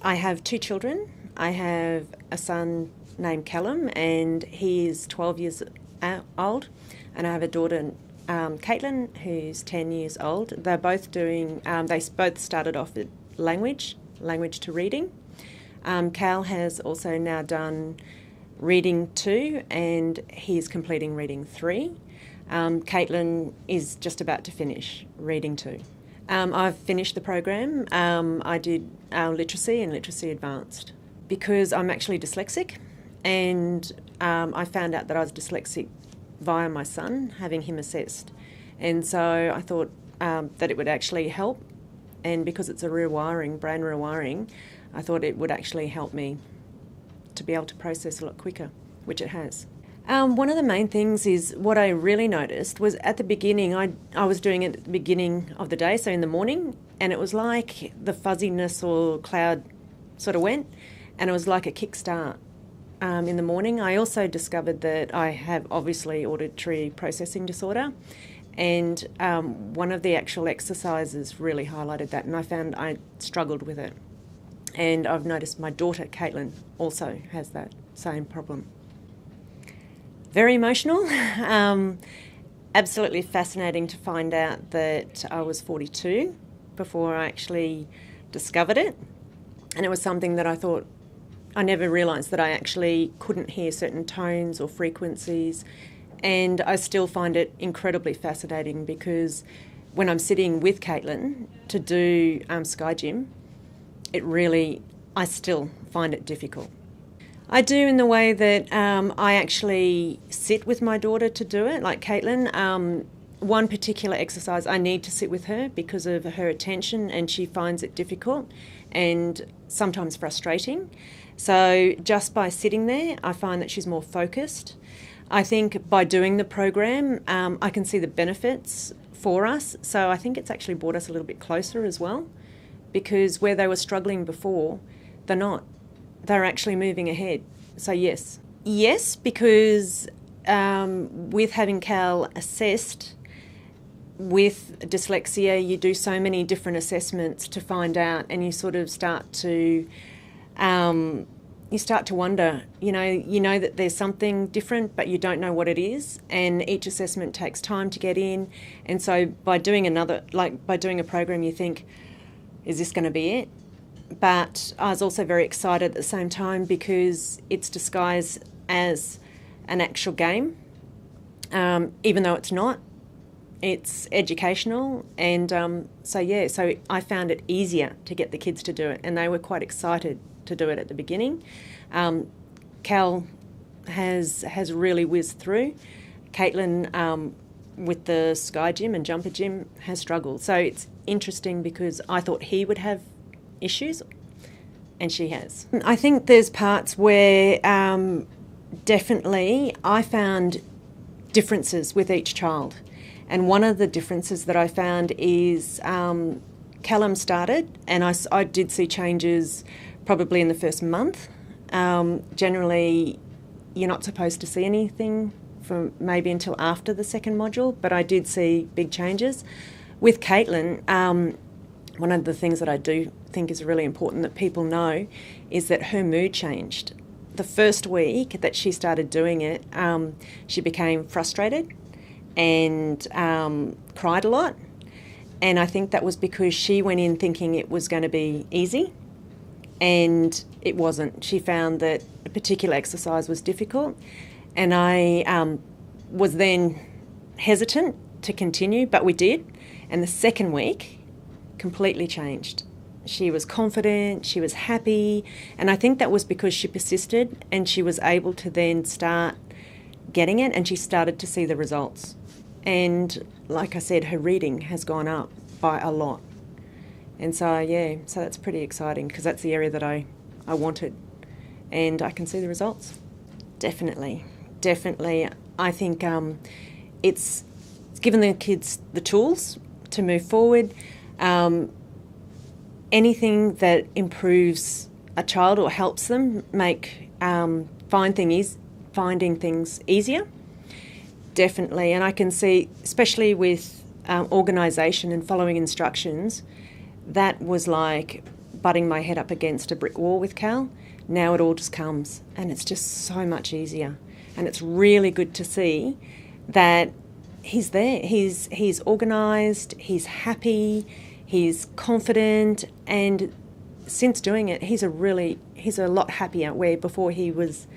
I have two children. I have a son named Callum, and he is 12 years old, and I have a daughter, Kaitlin, who's 10 years old. They're both doing, they both started off with language to reading. Cal has also now done reading 2, and he's completing reading 3. Kaitlin is just about to finish reading 2. I've finished the program. I did literacy and literacy advanced because I'm actually dyslexic, and I found out that I was dyslexic via my son, having him assessed. And so I thought that it would actually help, and because it's a brain rewiring, I thought it would actually help me to be able to process a lot quicker, which it has. One of the main things is what I really noticed was at the beginning, I was doing it at the beginning of the day, so in the morning, and it was like the fuzziness or cloud sort of went, and it was like a kickstart in the morning. I also discovered that I have obviously auditory processing disorder, and one of the actual exercises really highlighted that, and I found I struggled with it. And I've noticed my daughter, Kaitlin, also has that same problem. Very emotional. Absolutely fascinating to find out that I was 42 before I actually discovered it. And it was something that I never realised that I actually couldn't hear certain tones or frequencies. And I still find it incredibly fascinating because when I'm sitting with Kaitlin to do Sky Gym, I still find it difficult. I do in the way that I actually sit with my daughter to do it, like Kaitlin. One particular exercise, I need to sit with her because of her attention, and she finds it difficult and sometimes frustrating. So just by sitting there, I find that she's more focused. I think by doing the program, I can see the benefits for us. So I think it's actually brought us a little bit closer as well, because where they were struggling before, they're not. They're actually moving ahead. So yes. Yes, because with having Cal assessed with dyslexia, you do so many different assessments to find out, and you sort of start to wonder, you know that there's something different, but you don't know what it is, and each assessment takes time to get in. And so by doing a program, you think, is this going to be it? But I was also very excited at the same time because it's disguised as an actual game, even though it's not. It's educational, and so I found it easier to get the kids to do it, and they were quite excited to do it at the beginning. Cal has really whizzed through. Kaitlin, with the Sky Gym and Jumper Gym, has struggled. So it's interesting because I thought he would have issues, and she has. I think there's parts where definitely I found differences with each child. And one of the differences that I found is Callum started, and I did see changes probably in the first month. Generally, you're not supposed to see anything from maybe until after the second module, but I did see big changes. With Kaitlin, one of the things that I do think is really important that people know is that her mood changed. The first week that she started doing it, she became frustrated and cried a lot. And I think that was because she went in thinking it was going to be easy, and it wasn't. She found that a particular exercise was difficult, and I was then hesitant to continue, but we did. And the second week completely changed. She was confident, she was happy, and I think that was because she persisted and she was able to then start getting it, and she started to see the results. And like I said, her reading has gone up by a lot. And so, yeah, so that's pretty exciting because that's the area that I wanted, and I can see the results. Definitely. I think it's given the kids the tools to move forward. Anything that improves a child or helps them make finding things easier, definitely. And I can see, especially with organisation and following instructions, that was like butting my head up against a brick wall with Cal. Now it all just comes, and it's just so much easier. And it's really good to see that he's there. He's organised, he's happy, he's confident, and since doing it, he's a lot happier, where before he was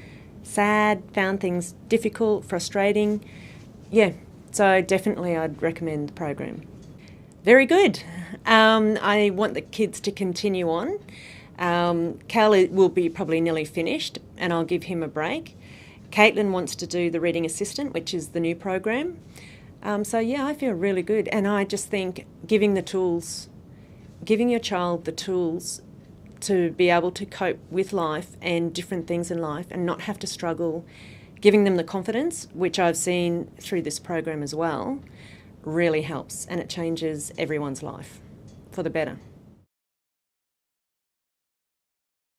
sad, found things difficult, frustrating. Yeah, so definitely I'd recommend the program. Very good. I want the kids to continue on. Cal will be probably nearly finished, and I'll give him a break. Kaitlin wants to do the Reading Assistant, which is the new program. So yeah, I feel really good. And I just think giving your child the tools to be able to cope with life and different things in life and not have to struggle, giving them the confidence, which I've seen through this program as well, really helps, and it changes everyone's life for the better.